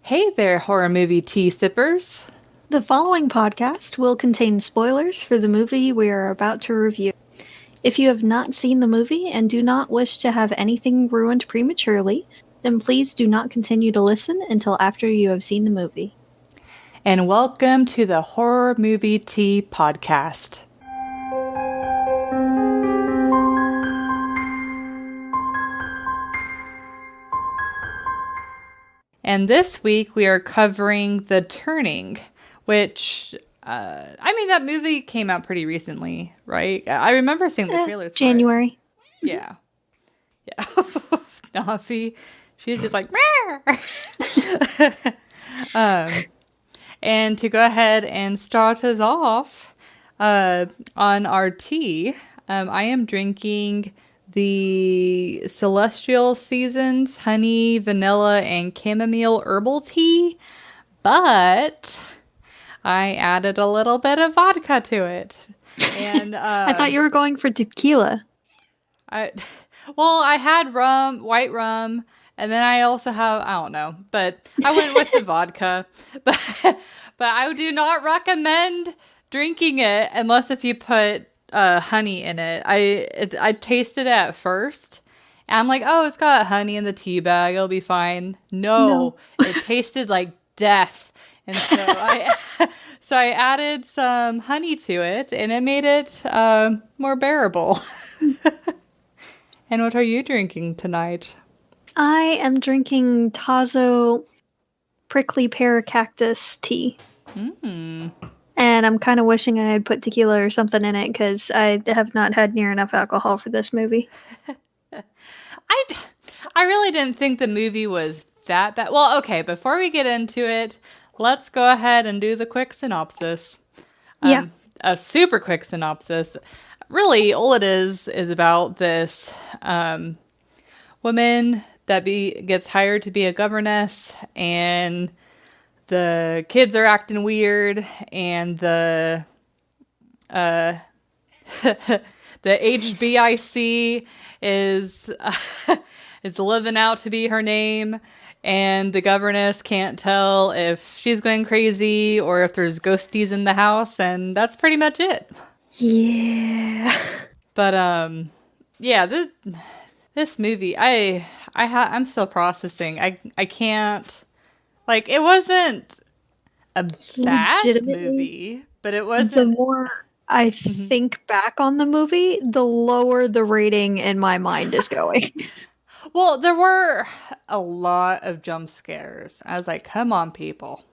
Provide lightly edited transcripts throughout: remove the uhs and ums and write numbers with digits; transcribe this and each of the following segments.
Hey there, horror movie tea sippers. The following podcast will contain spoilers for the movie we are about to review. If you have not seen the movie and do not wish to have anything ruined prematurely, then please do not continue to listen until after you have seen the movie. And welcome to the Horror Movie Tea Podcast. And this week we are covering The Turning, which, that movie came out pretty recently, right? I remember seeing the trailers for January. it. Yeah. Nafi, she's just like, and to go ahead and start us off on our tea, I am drinking the Celestial Seasons honey, vanilla, and chamomile herbal tea, but I added a little bit of vodka to it. And I thought you were going for tequila. I had white rum, and then I also have, I don't know, but I went with the vodka. But I do not recommend drinking it unless if you put honey in it. I tasted it at first, and I'm like, oh, it's got honey in the tea bag, it'll be fine. No. It tasted like death. And so I added some honey to it, and it made it more bearable. And what are you drinking tonight? I am drinking Tazo prickly pear cactus tea. And I'm kind of wishing I had put tequila or something in it because I have not had near enough alcohol for this movie. I really didn't think the movie was that bad. Well, okay, before we get into it, let's go ahead and do the quick synopsis. Yeah. A super quick synopsis. Really, all it is about this woman that gets hired to be a governess, and the kids are acting weird, and the HBIC is living out to be her name, and the governess can't tell if she's going crazy or if there's ghosties in the house, and that's pretty much it. Yeah. But this movie, I'm still processing. I can't. Like, it wasn't a bad movie, but it wasn't. The more I think back on the movie, the lower the rating in my mind is going. Well, there were a lot of jump scares. I was like, come on, people.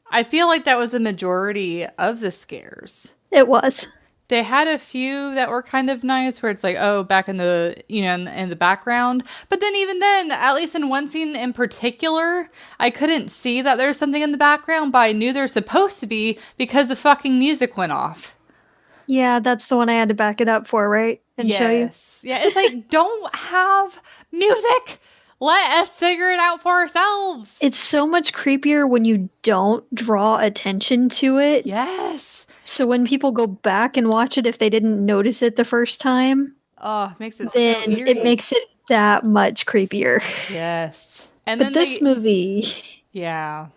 I feel like that was the majority of the scares. It was. They had a few that were kind of nice where it's like, oh, back in the, in the background. But then even then, at least in one scene in particular, I couldn't see that there was something in the background, but I knew there was supposed to be because the fucking music went off. Yeah, that's the one I had to back it up for, right? And show you. Yeah, it's like, don't have music. Let us figure it out for ourselves. It's so much creepier when you don't draw attention to it. Yes. So when people go back and watch it, if they didn't notice it the first time, makes it then so eerie. It makes it that much creepier. Yes. But this movie... Yeah.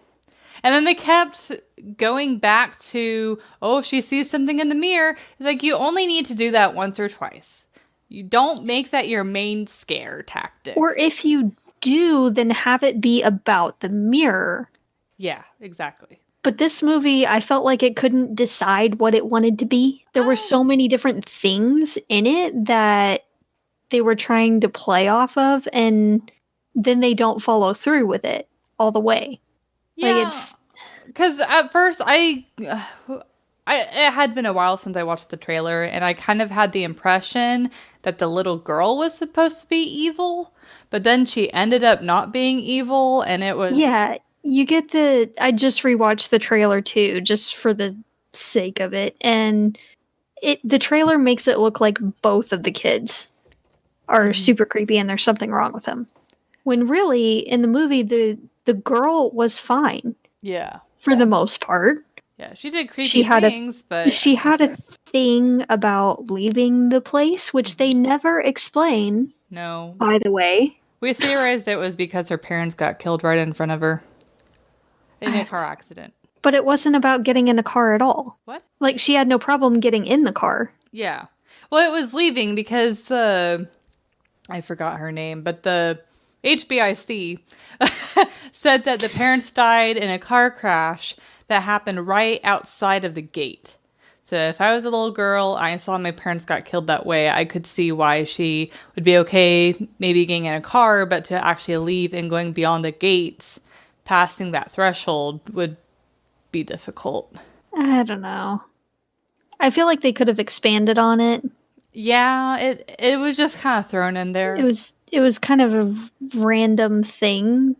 And then they kept going back to, oh, if she sees something in the mirror, it's like, you only need to do that once or twice. You don't make that your main scare tactic. Or if you do, then have it be about the mirror. Yeah, exactly. But this movie, I felt like it couldn't decide what it wanted to be. There were so many different things in it that they were trying to play off of, and then they don't follow through with it all the way. Yeah, because at first it had been a while since I watched the trailer, and I kind of had the impression that the little girl was supposed to be evil, but then she ended up not being evil, and it was... Yeah, you get I just rewatched the trailer too, just for the sake of it, and the trailer makes it look like both of the kids are super creepy and there's something wrong with them. When really, in the movie, the girl was fine. Yeah. For the most part. Yeah, she did creepy things, but... She had a thing about leaving the place, which they never explain. No. By the way. We theorized it was because her parents got killed right in front of her in a car accident. But it wasn't about getting in a car at all. What? Like, she had no problem getting in the car. Yeah. Well, it was leaving because I forgot her name, but the HBIC said that the parents died in a car crash that happened right outside of the gate. So if I was a little girl, I saw my parents got killed that way, I could see why she would be okay maybe getting in a car, but to actually leave and going beyond the gates, passing that threshold would be difficult. I don't know. I feel like they could have expanded on it. Yeah, it was just kind of thrown in there. It was kind of a random thing.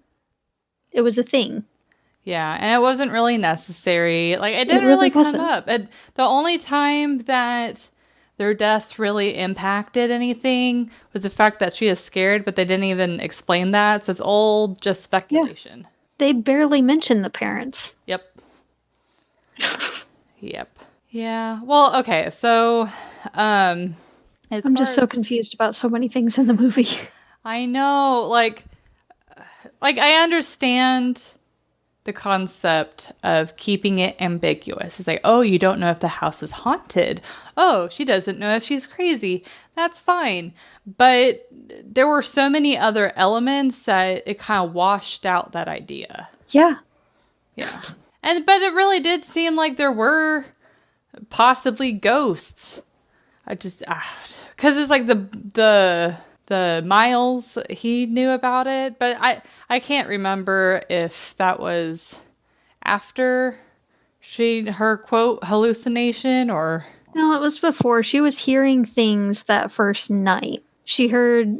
It was a thing. Yeah, and it wasn't really necessary. Like, it didn't really come up. The only time that their deaths really impacted anything was the fact that she is scared, but they didn't even explain that. So it's all just speculation. Yeah. They barely mentioned the parents. Yep. Yep. Yeah. Well, okay. So, I'm just so confused about so many things in the movie. I know. Like I understand the concept of keeping it ambiguous. It's like, oh, you don't know if the house is haunted. Oh, she doesn't know if she's crazy. That's fine. But there were so many other elements that it kind of washed out that idea. Yeah. Yeah. But it really did seem like there were possibly ghosts. I just, because it's like the Miles, he knew about it, but I can't remember if that was after her quote hallucination or. No, it was before. She was hearing things that first night. She heard,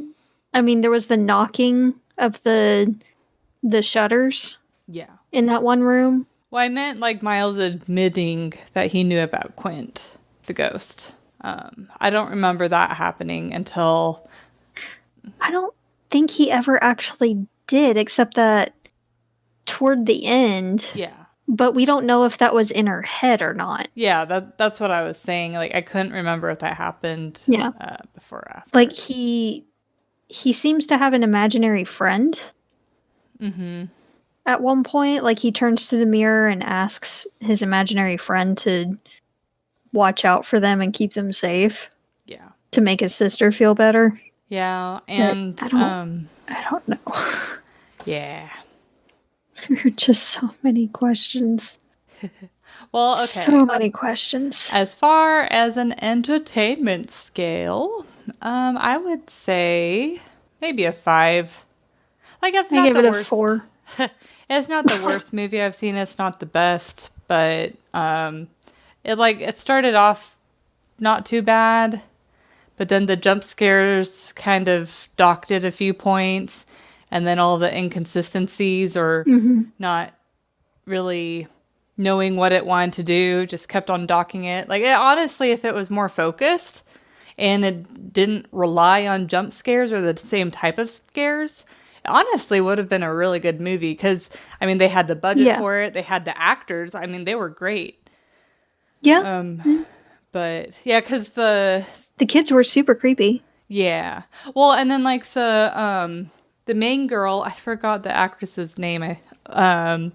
there was the knocking of the shutters. Yeah. In that one room. Well, I meant like Miles admitting that he knew about Quint, the ghost. I don't remember that happening until. I don't think he ever actually did, except that toward the end. Yeah. But we don't know if that was in her head or not. Yeah, that's what I was saying. Like, I couldn't remember if that happened. Yeah. Before or after. Like, he seems to have an imaginary friend. Mm-hmm. At one point, like, he turns to the mirror and asks his imaginary friend to watch out for them and keep them safe. Yeah. To make his sister feel better. Yeah, and I don't know. Yeah. There are just so many questions. Well, okay. So many questions. As far as an entertainment scale, I would say maybe a 5. Like, it's not the worst. 4. It's not the worst movie I've seen. It's not the best, but it started off not too bad, but then the jump scares kind of docked it a few points, and then all the inconsistencies or not really knowing what it wanted to do just kept on docking it. Like, honestly, if it was more focused and it didn't rely on jump scares or the same type of scares, it honestly would have been a really good movie because, they had the budget for it. They had the actors. They were great. Yeah. But, yeah, because the kids were super creepy. Yeah. Well, and then, like, the main girl, I forgot the actress's name, but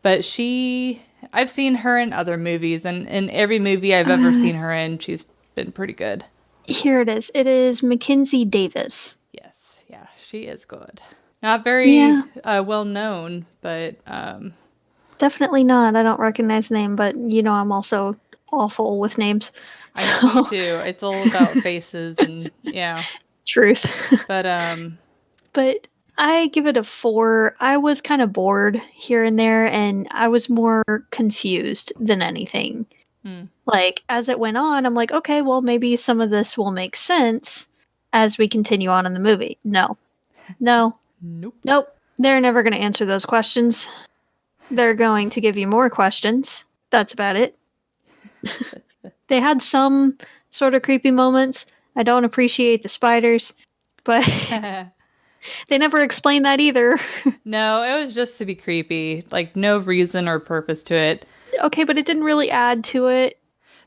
I've seen her in other movies, and in every movie I've ever seen her in, she's been pretty good. Here it is. It is Mackenzie Davis. Yes. Yeah, she is good. Not very well known, but... Definitely not. I don't recognize the name, but, I'm also awful with names. I know, me too. It's all about faces and, yeah. Truth. But I give it a 4. I was kind of bored here and there, and I was more confused than anything. Like, as it went on, I'm like, okay, well, maybe some of this will make sense as we continue on in the movie. No. Nope. They're never going to answer those questions. They're going to give you more questions. That's about it. They had some sort of creepy moments. I don't appreciate the spiders, but they never explained that either. No, it was just to be creepy. Like, no reason or purpose to it. Okay, but it didn't really add to it.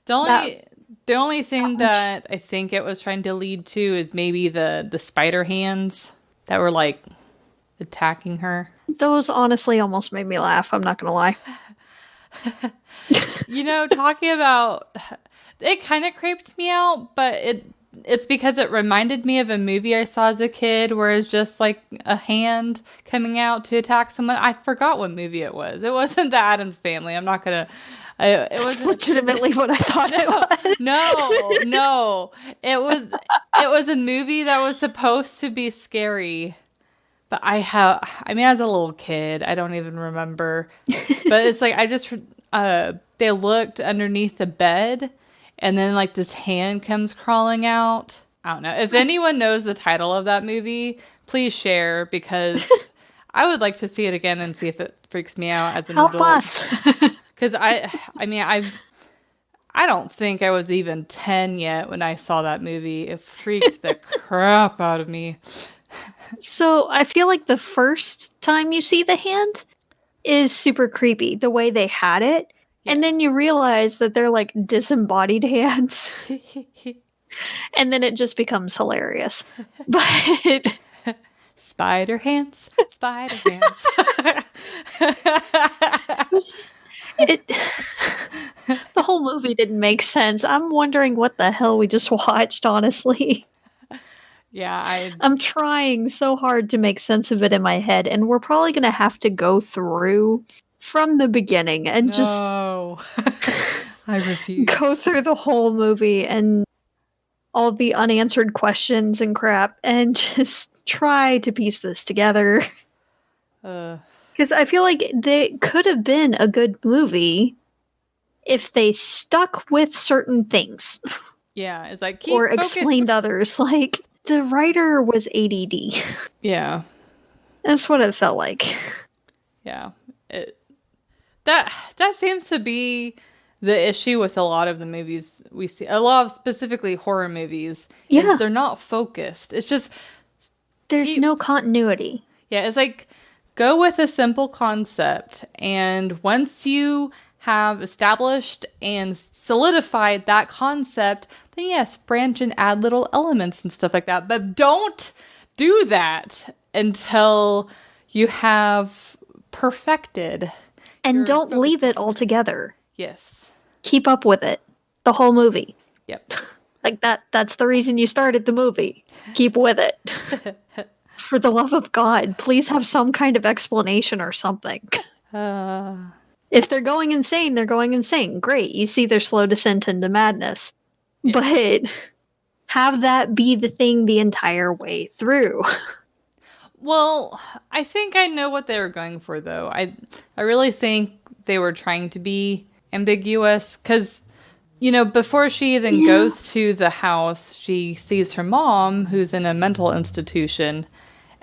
The only thing that I think it was trying to lead to is maybe the spider hands that were like attacking her. Those honestly almost made me laugh. I'm not gonna lie. You know, talking about it kind of creeped me out, but it's because it reminded me of a movie I saw as a kid where it's just like a hand coming out to attack someone. I forgot what movie it was. It wasn't the Addams Family. I'm not gonna. It was legitimately what I thought it was. No. It was a movie that was supposed to be scary. But I as a little kid, I don't even remember. But it's like they looked underneath the bed, and then like this hand comes crawling out. I don't know. If anyone knows the title of that movie, please share, because I would like to see it again and see if it freaks me out as an Help adult. us. Because I don't think I was even 10 yet when I saw that movie. It freaked the crap out of me. So I feel like the first time you see the hand is super creepy, the way they had it. Yeah. And then you realize that they're like disembodied hands. And then it just becomes hilarious. But spider hands. The whole movie didn't make sense. I'm wondering what the hell we just watched, honestly. Yeah, I'm trying so hard to make sense of it in my head, and we're probably going to have to go through from the beginning and I refuse. Go through the whole movie and all the unanswered questions and crap and just try to piece this together. Because I feel like they could have been a good movie if they stuck with certain things. Yeah, it's like or explained others. Like, the writer was ADD. Yeah. That's what it felt like. Yeah. That seems to be the issue with a lot of the movies we see. A lot of specifically horror movies. Yeah. Is they're not focused. It's just... There's no continuity. Yeah, it's like, go with a simple concept, and once you have established and solidified that concept, then yes, branch and add little elements and stuff like that. But don't do that until you have perfected. And don't leave it altogether. Yes. Keep up with it. The whole movie. Yep. Like that's the reason you started the movie. Keep with it. For the love of God, please have some kind of explanation or something. If they're going insane, they're going insane. Great. You see their slow descent into madness. Yeah. But have that be the thing the entire way through. Well, I think I know what they were going for, though. I really think they were trying to be ambiguous, because, you know, before she even goes to the house, she sees her mom, who's in a mental institution.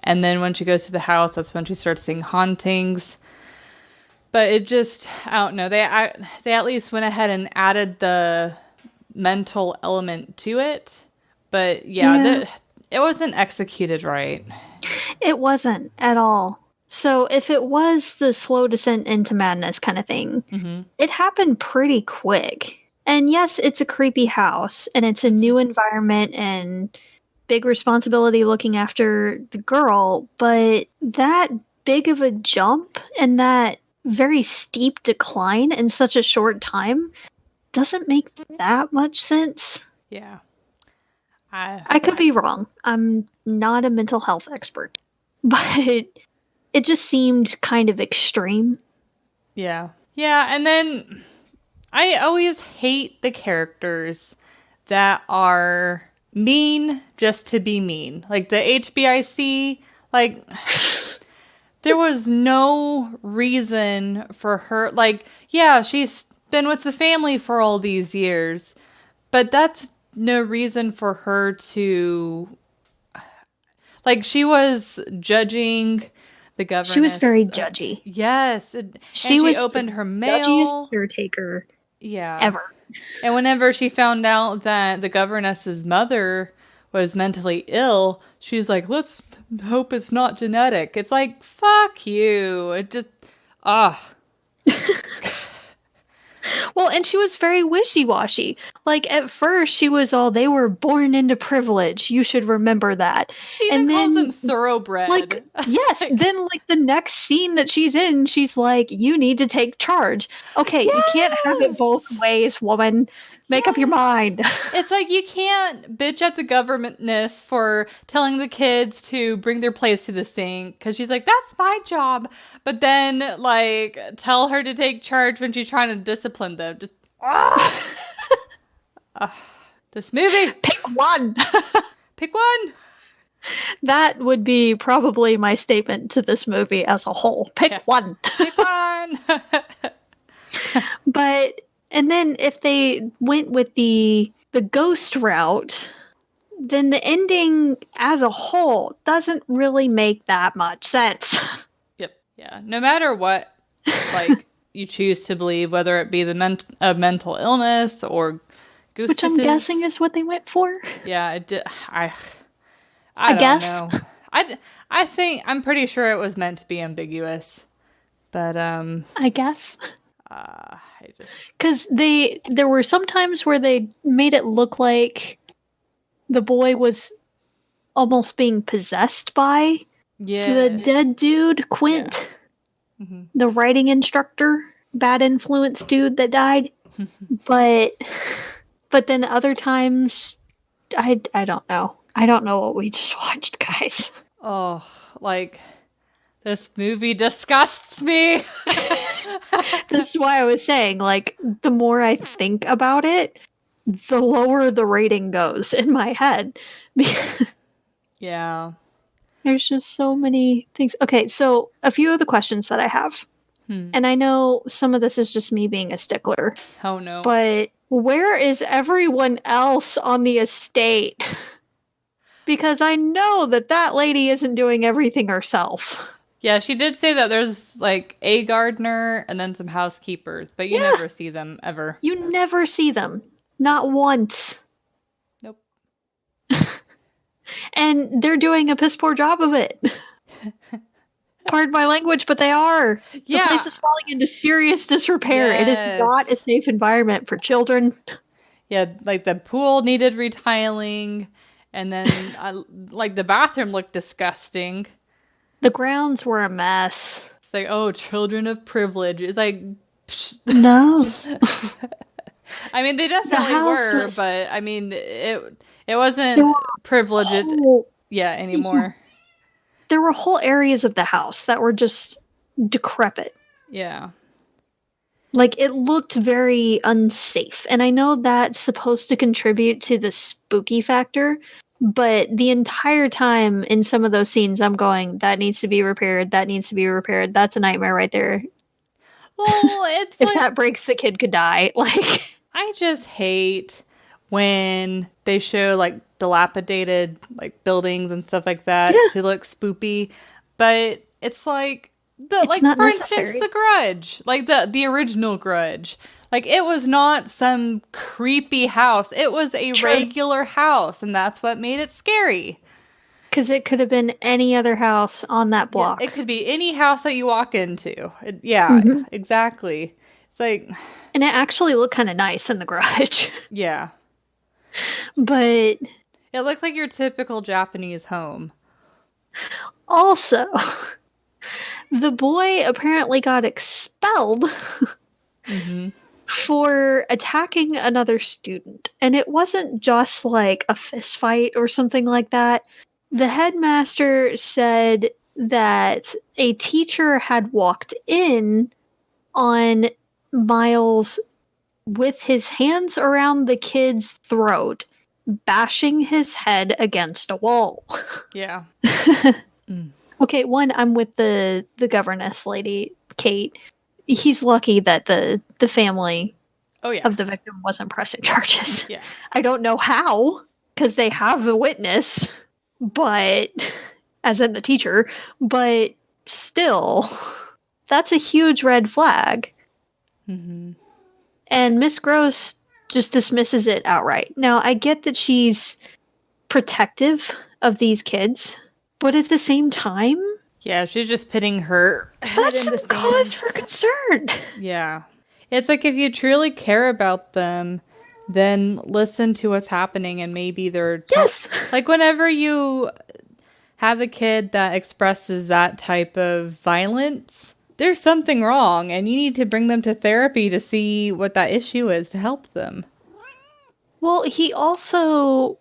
And then when she goes to the house, that's when she starts seeing hauntings. But it just, I don't know. They at least went ahead and added the mental element to it. But it wasn't executed right. It wasn't at all. So if it was the slow descent into madness kind of thing, it happened pretty quick. And yes, it's a creepy house, and it's a new environment and big responsibility looking after the girl, but that big of a jump and that very steep decline in such a short time doesn't make that much sense. Yeah. I could be wrong. I'm not a mental health expert, but it just seemed kind of extreme. Yeah. Yeah, and then I always hate the characters that are mean just to be mean. Like the HBIC, like, there was no reason for her. Like, yeah, she's been with the family for all these years, but that's no reason for her to, like, she was judging the governess. She was very judgy. She opened her mail. Judgiest caretaker ever. And whenever she found out that the governess's mother was mentally ill, she's like, let's hope it's not genetic. It's like, fuck you. It just, Well, and she was very wishy-washy. Like, at first, she was all, they were born into privilege. You should remember that. She even And calls them then, thoroughbred. like, yes, then, like, the next scene that she's in, she's like, you need to take charge. Okay, you can't have it both ways, woman. Make up your mind. It's like you can't bitch at the governmentness for telling the kids to bring their plates to the sink because she's like, that's my job. But then, like, tell her to take charge when she's trying to discipline them. Just, this movie. Pick one. Pick one. That would be probably my statement to this movie as a whole. Pick one. Pick one. But... And then if they went with the ghost route, then the ending as a whole doesn't really make that much sense. Yep. Yeah. No matter what, like, you choose to believe, whether it be the mental illness or ghostesses. Which I'm guessing is what they went for. Yeah. I don't know. I think, I'm pretty sure it was meant to be ambiguous. But, I guess. Because there were some times where they made it look like the boy was almost being possessed by the dead dude, Quint, the writing instructor, bad influence dude that died. but then other times, I don't know. I don't know what we just watched, guys. Oh, like... This movie disgusts me. This is why I was saying, like, the more I think about it, the lower the rating goes in my head. Yeah. There's just so many things. Okay, so a few of the questions that I have. And I know some of this is just me being a stickler. Oh, no. But where is everyone else on the estate? Because I know that lady isn't doing everything herself. Yeah, she did say that there's, like, a gardener and then some housekeepers, but you never see them, ever. You never see them. Not once. Nope. And they're doing a piss poor job of it. Pardon my language, but they are. Yeah. The place is falling into serious disrepair. Yes. It is not a safe environment for children. Yeah, like, the pool needed retiling, and then, like, the bathroom looked disgusting. The grounds were a mess. It's like, oh, children of privilege. It's like, no. I mean, they definitely were, but I mean, it wasn't privileged, anymore. There were whole areas of the house that were just decrepit. Yeah. Like, it looked very unsafe. And I know that's supposed to contribute to the spooky factor. But the entire time in some of those scenes, I'm going, that needs to be repaired. That needs to be repaired. That's a nightmare right there. Well, it's if that breaks, the kid could die. Like, I just hate when they show, like, dilapidated, like, buildings and stuff like that to look spoopy. But it's like, for instance, The Grudge. Like, the original Grudge. Like, it was not some creepy house. It was a regular house, and that's what made it scary. Because it could have been any other house on that block. Yeah, it could be any house that you walk into. Exactly. It's like... And it actually looked kind of nice in The Grudge. Yeah. But... It looked like your typical Japanese home. Also, the boy apparently got expelled... for attacking another student. And it wasn't just like a fist fight or something like that. The headmaster said that a teacher had walked in on Miles with his hands around the kid's throat, bashing his head against a wall. Yeah. Okay, one, I'm with the governess lady, Kate. He's lucky that the family of the victim wasn't pressing charges. Yeah. I don't know how, because they have a witness, but as in the teacher, but still, that's a huge red flag. And Miss Gross just dismisses it outright. Now, I get that she's protective of these kids, but at the same time, yeah, she's just pitting her head in the sand. Cause for concern. Yeah. It's like if you truly care about them, then listen to what's happening and maybe Yes. like whenever you have a kid that expresses that type of violence, there's something wrong and you need to bring them to therapy to see what that issue is to help them. Well, he also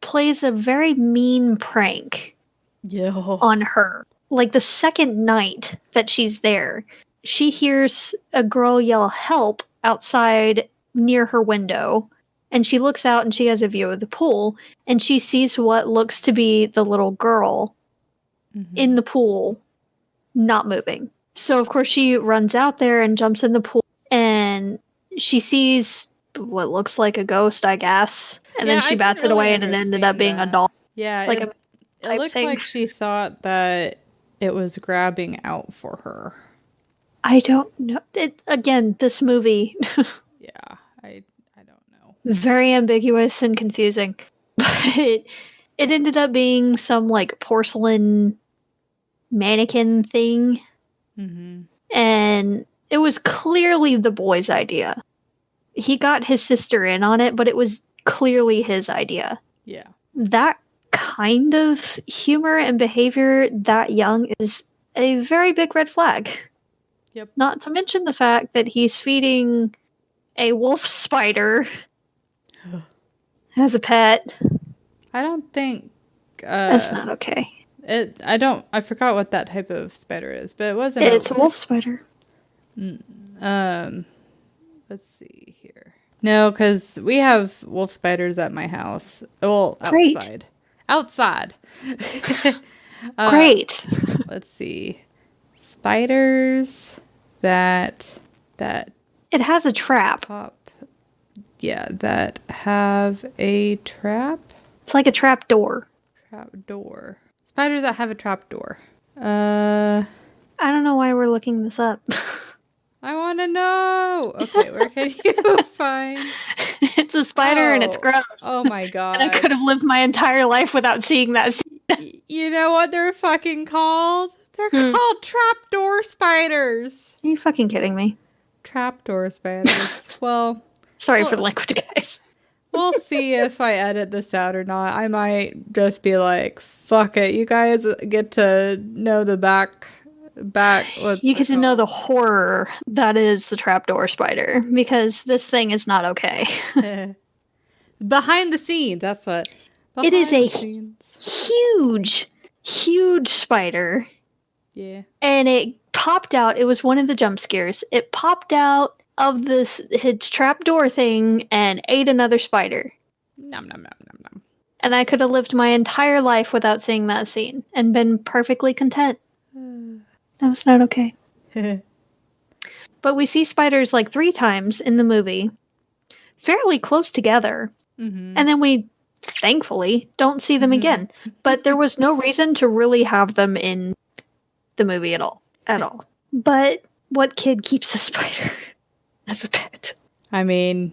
plays a very mean prank Yeah. on her. Like the second night that she's there, she hears a girl yell help outside near her window. And she looks out and she has a view of the pool. And she sees what looks to be the little girl in the pool, not moving. So, of course, she runs out there and jumps in the pool. And she sees what looks like a ghost, I guess. And then she bats it away and it ended up being a doll. Yeah, Like it looked thing. like she thought that it was grabbing out for her. I don't know. Again, this movie. Yeah, I don't know. Very ambiguous and confusing. But it ended up being some like porcelain mannequin thing. Mm-hmm. And it was clearly the boy's idea. He got his sister in on it, but it was clearly his idea. Yeah. That kind of humor and behavior that young is a very big red flag. Yep. Not to mention the fact that he's feeding a wolf spider as a pet. I don't think That's not okay. I forgot what that type of spider is, but it wasn't. It's a wolf spider. Let's see here. No, because we have wolf spiders at my house. Well, Great. Outside. Great. Let's see. Spiders that It has a trap. that have a trap. It's like a trap door. Trap door. Spiders that have a trap door. I don't know why we're looking this up. I want to know. Okay, where can you find? It's a spider and it's gross. Oh my god. And I could have lived my entire life without seeing that scene. You know what they're fucking called? They're called trapdoor spiders. Are you fucking kidding me? Trapdoor spiders. Well, sorry for the language, guys. We'll see if I edit this out or not. I might just be like, fuck it. You guys get to know the back. You get to know the horror that is the trapdoor spider, because this thing is not okay. Behind the scenes, that's what. It is a huge spider. Yeah. And it popped out. It was one of the jump scares. It popped out of its trapdoor thing and ate another spider. Nom nom nom nom nom. And I could have lived my entire life without seeing that scene and been perfectly content. That was not okay. But we see spiders like 3 times in the movie, fairly close together. Mm-hmm. And then we, thankfully, don't see them again. But there was no reason to really have them in the movie at all. But what kid keeps a spider as a pet? I mean,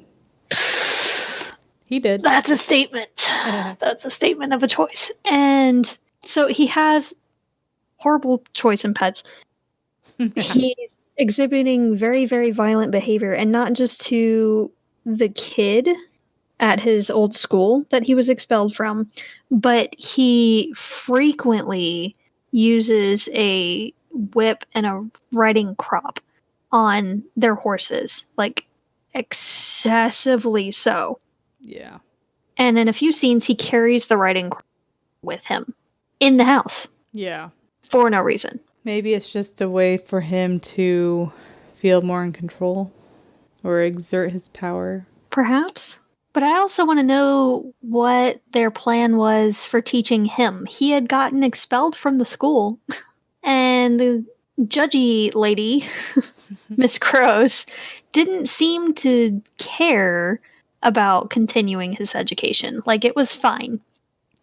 he did. That's a statement. That's a statement of a choice. And so he has horrible choice in pets. He's exhibiting very, very violent behavior, and not just to the kid at his old school that he was expelled from, but he frequently uses a whip and a riding crop on their horses, like excessively so. Yeah. And in a few scenes, he carries the riding crop with him in the house. Yeah. For no reason. Maybe it's just a way for him to feel more in control or exert his power. Perhaps. But I also want to know what their plan was for teaching him. He had gotten expelled from the school, and the judgy lady, Miss Crows, didn't seem to care about continuing his education. Like, it was fine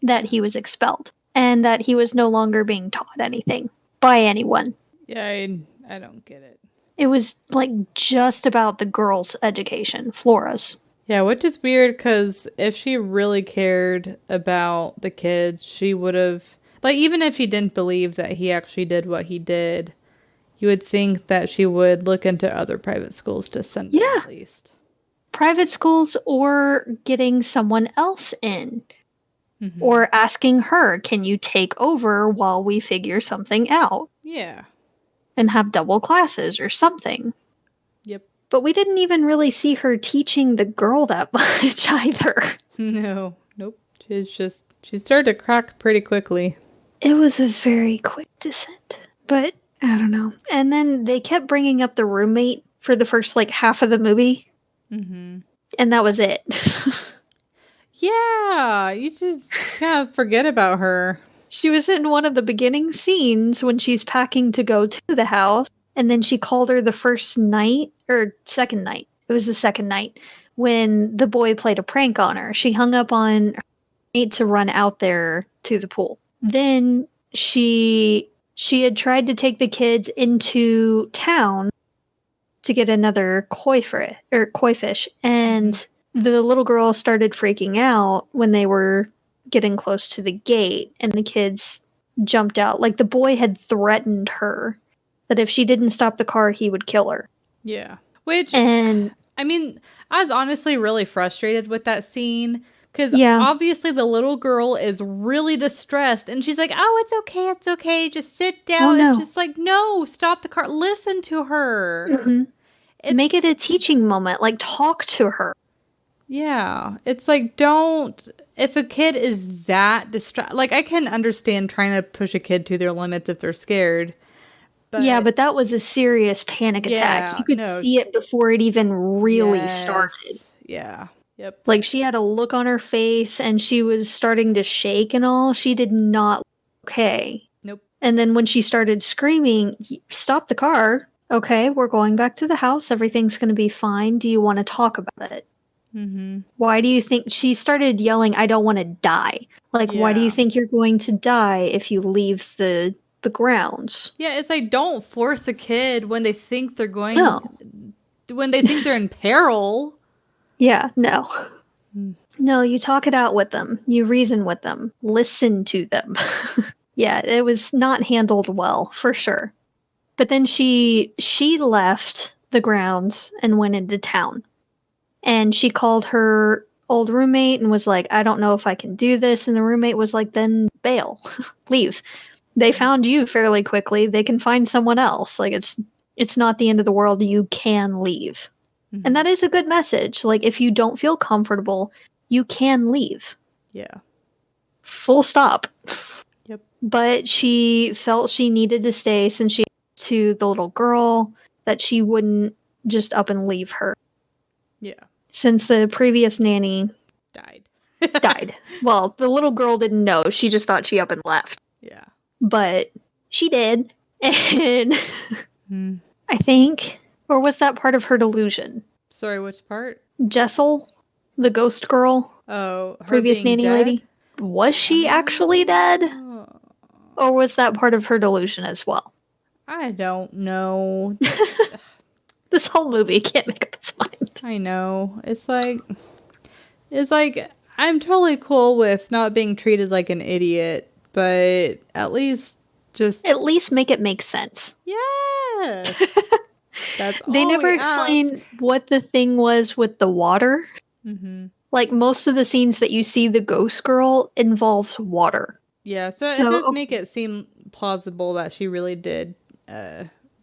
that he was expelled and that he was no longer being taught anything by anyone. Yeah, I don't get it. It was like just about the girls' education, Flora's. Yeah, which is weird because if she really cared about the kids, she would have, like, even if she didn't believe that he actually did what he did, you would think that she would look into other private schools to send them Yeah. at least. Private schools or getting someone else in. Mm-hmm. Or asking her, can you take over while we figure something out? Yeah. And have double classes or something. Yep. But we didn't even really see her teaching the girl that much either. No. Nope. She started to crack pretty quickly. It was a very quick descent. But, I don't know. And then they kept bringing up the roommate for the first, half of the movie. Mm-hmm. And that was it. Yeah, you just kind of forget about her. She was in one of the beginning scenes when she's packing to go to the house, and then she called her the first night, or second night. It was the second night when the boy played a prank on her. She hung up on her mate to run out there to the pool. Then she had tried to take the kids into town to get another koi fish, and the little girl started freaking out when they were getting close to the gate, and the kids jumped out. Like, the boy had threatened her that if she didn't stop the car, he would kill her. Yeah. Which, And I mean, I was honestly really frustrated with that scene. Because Yeah. obviously the little girl is really distressed. And she's like, oh, it's okay. Just sit down. no. And just like, no, stop the car. Listen to her. Mhm. Make it a teaching moment. Like, talk to her. Yeah. It's like, don't, if a kid is that distracted, like, I can understand trying to push a kid to their limits if they're scared. But Yeah, but that was a serious panic attack. Yeah, You could no. see it before it even really Yes. started. Yeah. Yep. Like, she had a look on her face and she was starting to shake and all. She did not look okay. Nope. And then when she started screaming, stop the car. Okay, we're going back to the house. Everything's going to be fine. Do you want to talk about it? Mm-hmm. Why do you think she started yelling, I don't want to die? Like, why do you Yeah. think you're going to die if you leave the grounds? Yeah, it's like, don't force a kid when they think they're going, No. when they think they're in peril. Yeah, no. No, you talk it out with them. You reason with them. Listen to them. Yeah, it was not handled well, for sure. But then she left the grounds and went into town. And she called her old roommate and was like, I don't know if I can do this. And the roommate was like, then bail. Leave. They found you fairly quickly. They can find someone else. Like, it's not the end of the world. You can leave. Mm-hmm. And that is a good message. Like, if you don't feel comfortable, you can leave. Yeah. Full stop. Yep. But she felt she needed to stay since she to the little girl, that she wouldn't just up and leave her. Yeah. Since the previous nanny died. Well, the little girl didn't know. She just thought she up and left. Yeah. But she did. And Hmm. I think, or was that part of her delusion? Sorry, which part? Jessel, the ghost girl, Oh, her previous being nanny dead? lady. Was she actually dead? Oh, Or was that part of her delusion as well? I don't know. This whole movie can't make up its mind. I know. It's like I'm totally cool with not being treated like an idiot, but at least make it make sense. yes. That's all They never we explain ask. what the thing was with the water. Mm-hmm. Like, most of the scenes that you see the ghost girl involves water. Yeah, so it So, does okay. make it seem plausible that she really did.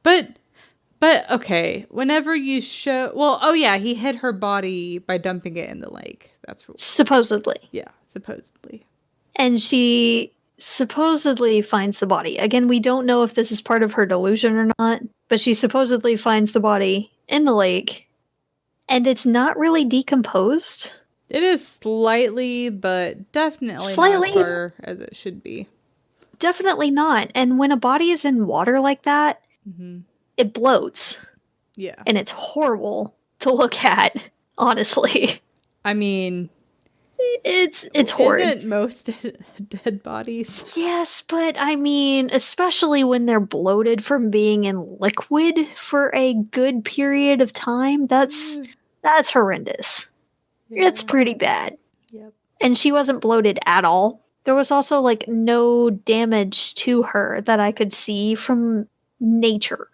But okay, whenever you show, well, oh yeah, he hid her body by dumping it in the lake. That's Supposedly. yeah, supposedly. And she supposedly finds the body. Again, we don't know if this is part of her delusion or not, but she supposedly finds the body in the lake, and it's not really decomposed. It is slightly, but definitely Slightly. not as far as it should be. Definitely not. And when a body is in water like that, Mm-hmm. it bloats. Yeah. And it's horrible to look at, honestly. I mean, It's horrid. Isn't most dead bodies? Yes, but I mean, especially when they're bloated from being in liquid for a good period of time, that's horrendous. Yeah. It's pretty bad. Yep. And she wasn't bloated at all. There was also, like, no damage to her that I could see from nature.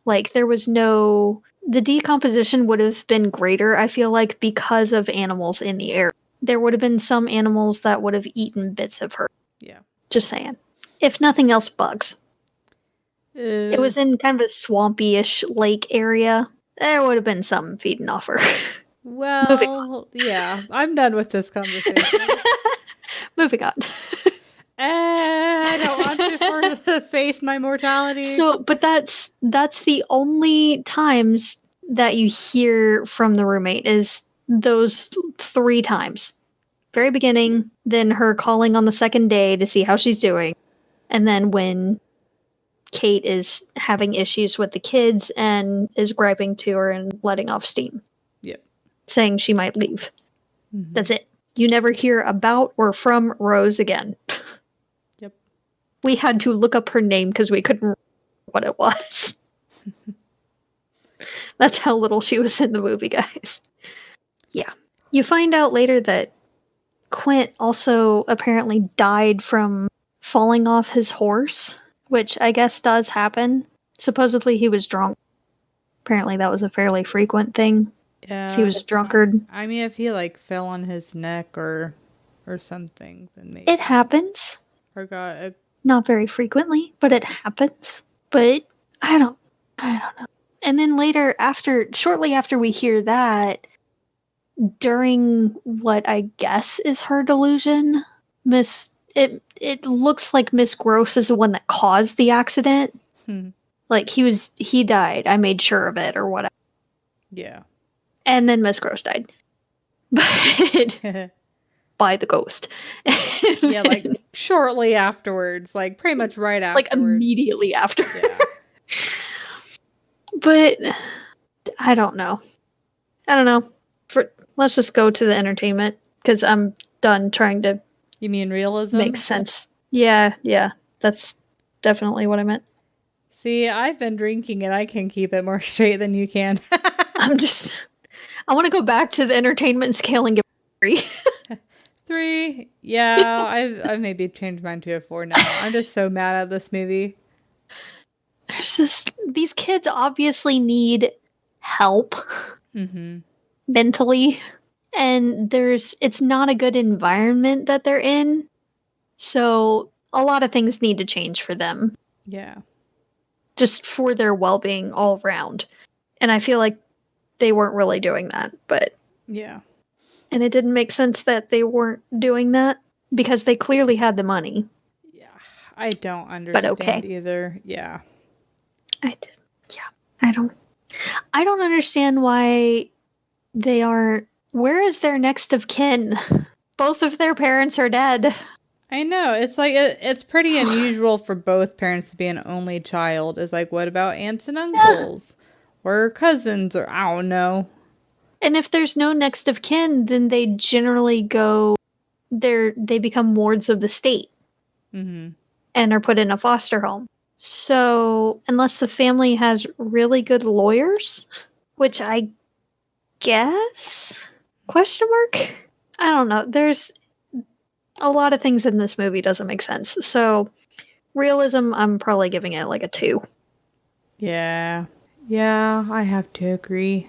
Like, the decomposition would have been greater, I feel like, because of animals in the area. There would have been some animals that would have eaten bits of her. Yeah. Just saying. If nothing else, bugs. It was in kind of a swampy-ish lake area. There would have been something feeding off her. Well, yeah, I'm done with this conversation. Moving on. I don't want to face my mortality. So, but that's the only times that you hear from the roommate is those 3 times. Very beginning, then her calling on the second day to see how she's doing, and then when Kate is having issues with the kids and is griping to her and letting off steam. Yep. Saying she might leave. Mm-hmm. That's it. You never hear about or from Rose again. Yep. We had to look up her name because we couldn't remember what it was. That's how little she was in the movie, guys. Yeah. You find out later that Quint also apparently died from falling off his horse, which I guess does happen. Supposedly he was drunk. Apparently that was a fairly frequent thing. Yeah. He was a drunkard. I mean, if he like fell on his neck or something, then maybe it happens. Or got not very frequently, but it happens. But I don't know. And then later, shortly after we hear that, during what I guess is her delusion, it looks like Miss Gross is the one that caused the accident. Like he died. I made sure of it or whatever. Yeah. And then Miss Gross died. But by the ghost. Yeah, like shortly afterwards, like pretty much right afterwards. Like immediately after. Yeah. But I don't know. Let's just go to the entertainment because I'm done trying to. You mean realism? Makes sense. Yeah. That's definitely what I meant. See, I've been drinking and I can keep it more straight than you can. I want to go back to the entertainment scale and give it 3. 3? Yeah, I've maybe changed mine to a 4 now. I'm just so mad at this movie. There's just, these kids obviously need help mentally, and it's not a good environment that they're in, so a lot of things need to change for them. Yeah. Just for their well-being all around. And I feel like they weren't really doing that, but yeah. And it didn't make sense that they weren't doing that because they clearly had the money. Yeah. I don't understand either. Yeah. I don't understand why they aren't. Where is their next of kin? Both of their parents are dead. I know. It's like, it's pretty unusual for both parents to be an only child. It's like, what about aunts and uncles? Or cousins, or I don't know. And if there's no next of kin, then they generally they become wards of the state. And are put in a foster home. So, unless the family has really good lawyers, which I guess? Question mark? I don't know. There's a lot of things in this movie doesn't make sense. So, realism, I'm probably giving it like a 2. Yeah. Yeah, I have to agree.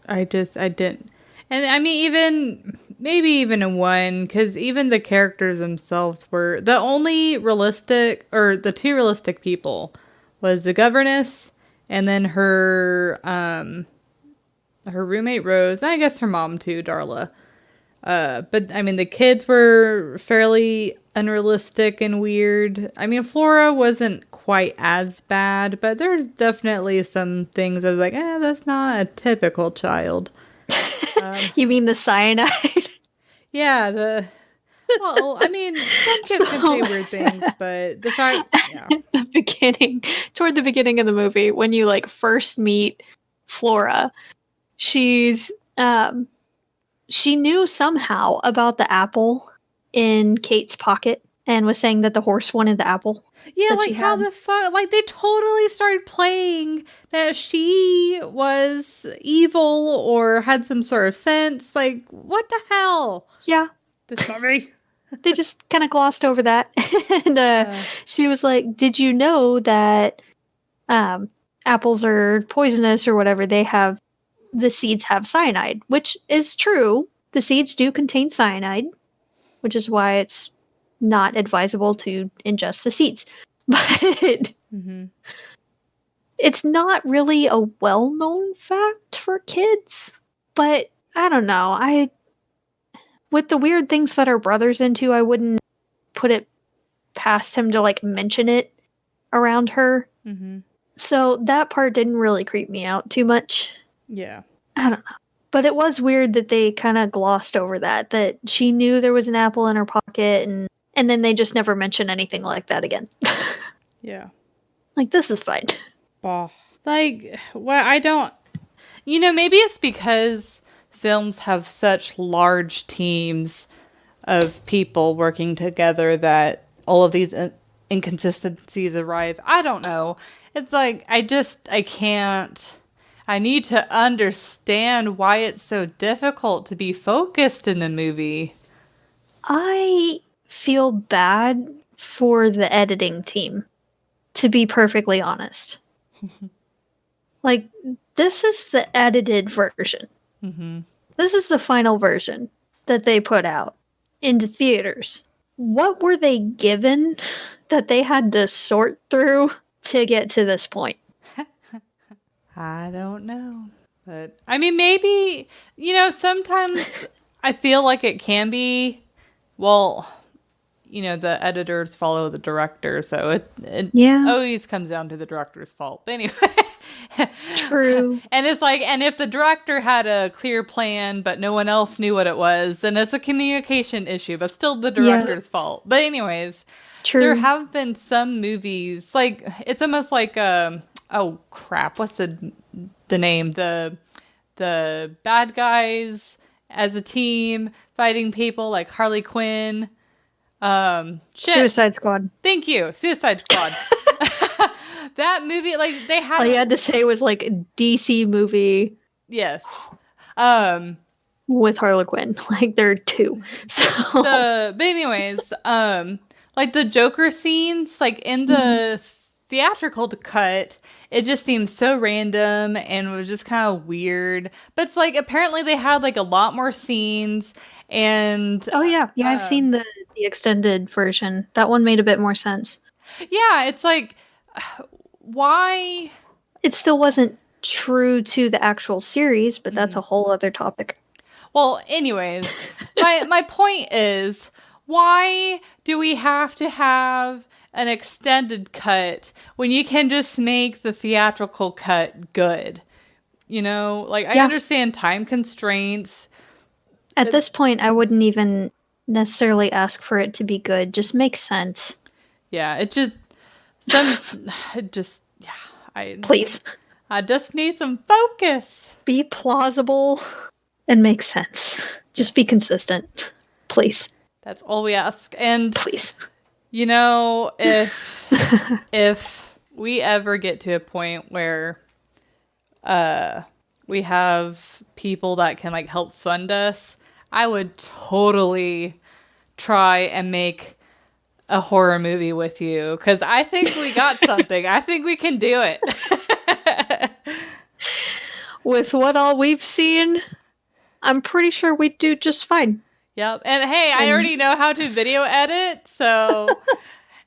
I didn't. And I mean, maybe even a 1, because even the characters themselves were the only realistic, or the 2 realistic people was the governess and then her roommate Rose, and I guess her mom too, Darla. But I mean, the kids were fairly unrealistic and weird. I mean, Flora wasn't quite as bad, but there's definitely some things I was like, that's not a typical child. You mean the cyanide? Yeah, well, I mean, some kids can say weird things, but the fact, yeah. Toward the beginning of the movie, when you like first meet Flora, she knew somehow about the apple in Kate's pocket and was saying that the horse wanted the apple. Yeah, like how the fuck, like they totally started playing that she was evil or had some sort of sense. Like, what the hell? Yeah. This movie. They just kind of glossed over that. And she was like, did you know that apples are poisonous or whatever, the seeds have cyanide, which is true. The seeds do contain cyanide, which is why it's not advisable to ingest the seeds. But it's not really a well-known fact for kids. But I don't know. With the weird things that our brother's into, I wouldn't put it past him to like mention it around her. So that part didn't really creep me out too much. Yeah. I don't know. But it was weird that they kind of glossed over that she knew there was an apple in her pocket, and then they just never mention anything like that again. Yeah. Like, this is fine. Like, well, I don't... You know, maybe it's because films have such large teams of people working together that all of these inconsistencies arrive. I don't know. It's like, I can't... I need to understand why it's so difficult to be focused in the movie. I feel bad for the editing team, to be perfectly honest. Like, this is the edited version. This is the final version that they put out into theaters. What were they given that they had to sort through to get to this point? I don't know. But, I mean, maybe, you know, sometimes I feel like it can be, well, you know, the editors follow the director, so it always comes down to the director's fault. But anyway. True. And it's like, and if the director had a clear plan, but no one else knew what it was, then it's a communication issue, but still the director's fault. But anyways, True. There have been some movies, like, it's almost like, oh crap, what's the name? The bad guys as a team fighting people like Harley Quinn. Suicide Squad. Thank you. Suicide Squad. That movie, like, they had... All you had to say was, like, a DC movie. Yes. With Harley Quinn. Like, there are two. So. But anyways, like, the Joker scenes, like, in the theatrical cut, it just seems so random and was just kind of weird. But it's, like, apparently they had, like, a lot more scenes, and... Oh, yeah. Yeah, I've seen the extended version. That one made a bit more sense. Yeah, it's like... Why? It still wasn't true to the actual series, but that's a whole other topic. Well, anyways, my point is, why do we have to have an extended cut when you can just make the theatrical cut good? You know, like, I understand time constraints. At this point, I wouldn't even necessarily ask for it to be good. Just makes sense. Yeah, Please. I just need some focus. Be plausible and make sense. Just be consistent. Please. That's all we ask. And please. You know, if we ever get to a point where we have people that can, like, help fund us, I would totally try and make a horror movie with you, because I think we got something. I think we can do it. With what all we've seen, I'm pretty sure we'd do just fine. Yep. And hey, I already know how to video edit, so...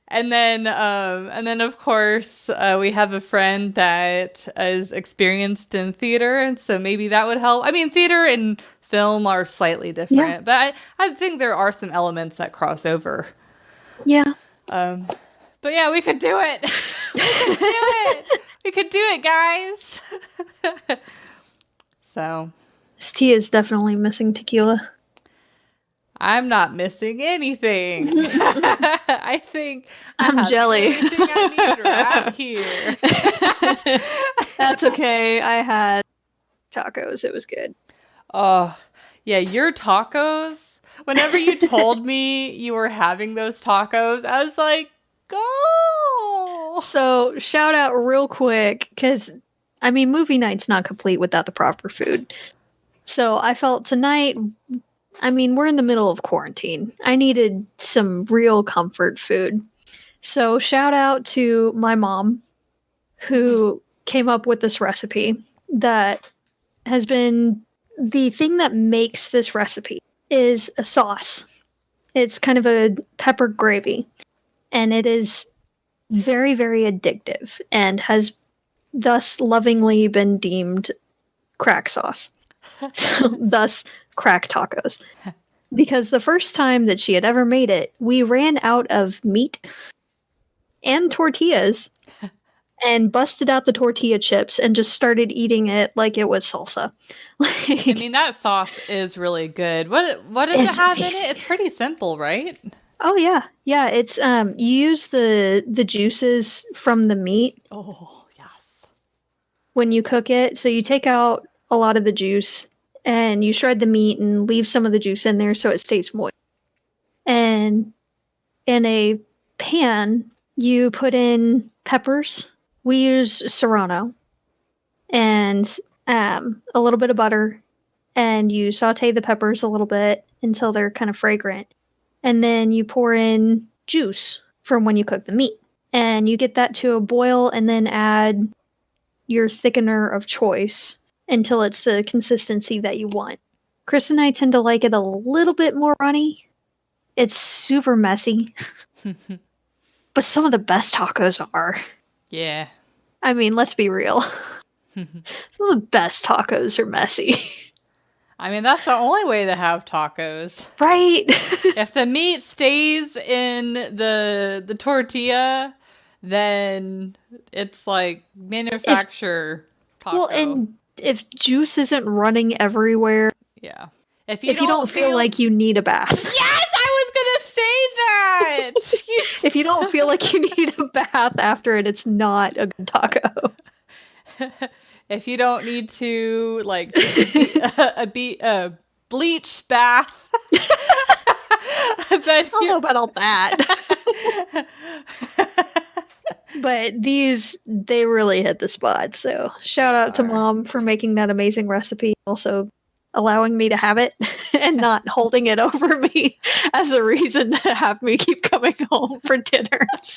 And then of course, we have a friend that is experienced in theater, and so maybe that would help. I mean, theater and film are slightly different, but I think there are some elements that cross over. Yeah. But yeah, we could do it. We could do it. We could do it, guys. So. This tea is definitely missing tequila. I'm not missing anything. I think I'm jelly. Everything I need right here. That's okay. I had tacos. It was good. Oh, yeah, your tacos. Whenever you told me you were having those tacos, I was like, go! So, shout out real quick, because, I mean, movie night's not complete without the proper food. So, I felt tonight, I mean, we're in the middle of quarantine. I needed some real comfort food. So, shout out to my mom, who came up with this recipe that has been the thing that makes this recipe is a sauce. It's kind of a pepper gravy, and it is very, very addictive and has thus lovingly been deemed crack sauce. So, thus, crack tacos. Because the first time that she had ever made it, we ran out of meat and tortillas and busted out the tortilla chips and just started eating it like it was salsa. I mean, that sauce is really good. What does it have in it? It's pretty simple, right? Oh yeah. Yeah, it's you use the juices from the meat. Oh, yes. When you cook it, so you take out a lot of the juice and you shred the meat and leave some of the juice in there so it stays moist. And in a pan, you put in peppers. We use serrano and a little bit of butter, and you saute the peppers a little bit until they're kind of fragrant. And then you pour in juice from when you cook the meat. And you get that to a boil and then add your thickener of choice until it's the consistency that you want. Chris and I tend to like it a little bit more runny. It's super messy. But some of the best tacos are. Yeah. I mean, let's be real. Some of the best tacos are messy. I mean, that's the only way to have tacos. Right? If the meat stays in the tortilla, then it's like manufacturer taco. Well, and if juice isn't running everywhere. Yeah. If you don't feel like you need a bath. Yes, I was going to say that. If you don't feel like you need a bath after it, it's not a good taco. If you don't need to, like, take a bleach bath. I don't know about all that. But they really hit the spot. So shout out to Mom for making that amazing recipe. Also allowing me to have it and not holding it over me as a reason to have me keep coming home for dinners.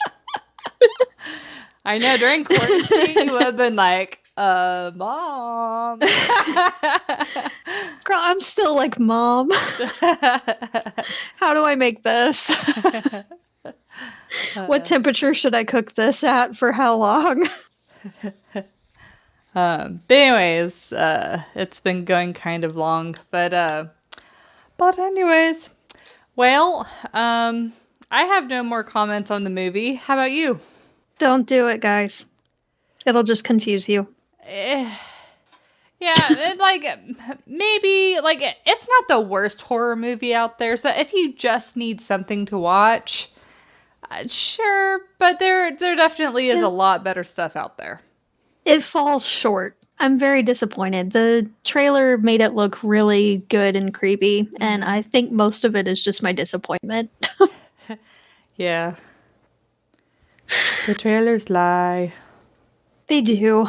I know, during quarantine, you would have been like, Mom. Girl, I'm still like, Mom. How do I make this? What temperature should I cook this at for how long? But anyways, it's been going kind of long, but anyways, well, I have no more comments on the movie. How about you? Don't do it, guys. It'll just confuse you. Yeah, it's like, maybe, like, it's not the worst horror movie out there, so if you just need something to watch, sure, but there definitely is a lot better stuff out there. It falls short. I'm very disappointed. The trailer made it look really good and creepy, and I think most of it is just my disappointment. Yeah. The trailers lie. They do.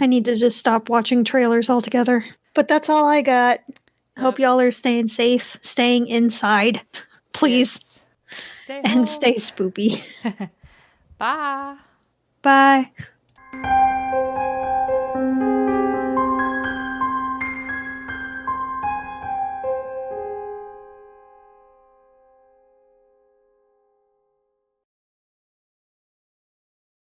I need to just stop watching trailers altogether. But that's all I got. Hope y'all are staying safe, staying inside, please. Yes. And stay spoopy. Bye. Bye.